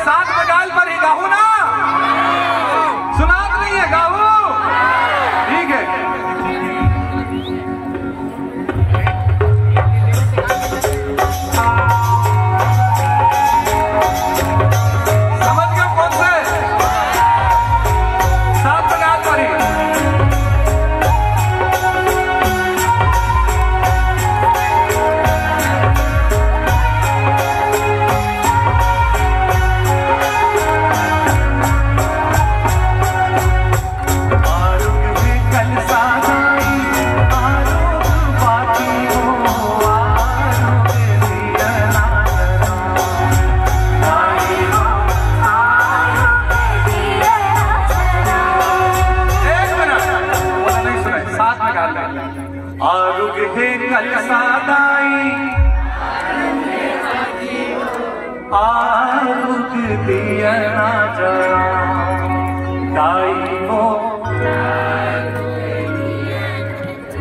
सात बगाल पर ही गाहू ना, सुनात नहीं है गाहू, ठीक है। समझ गए कौन से? सात बगाल पर ही। आरुग है कल सादाई, आरुग दिया ना जरा दाई हो।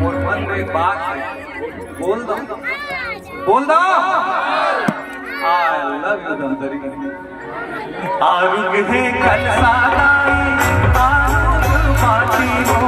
और मन में बात है, बोल दो बोल दो। I love you Dhamtari. आरुग है कल सादाई, आरुग बाती हो,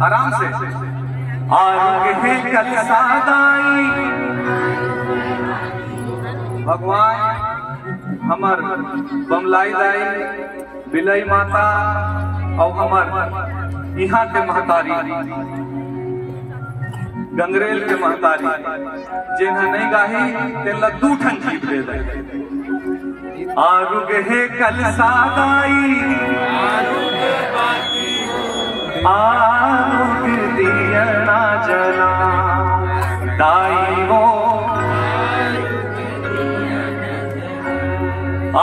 आराम से। आरुग है कल सादाई, भगवान हमर बमलाई दाई, बिलई माता और हमर यहाँ के महतारी, गंगरेल के महतारी, जिन्हें नहीं गाही तेला 2 ठन जीत दे दे। आरुग है कल सादाई, आरुग दिया ना जला दाई वो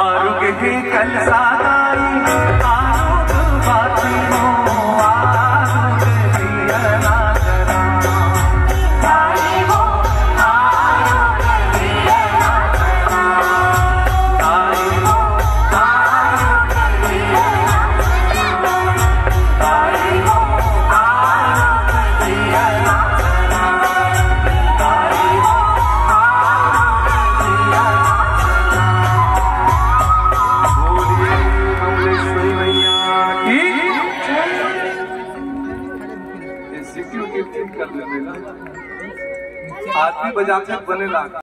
आरुग के कल सादाई आरुग बाती हो आरुग दिया ना जला दाई वो आरुग दिया ना जला दाई वो आरुग दिया ना जला दाई वो आरुग दिया ना जला दाई वो आरुग दिया ना कर लेना आदमी बजाते बनेला।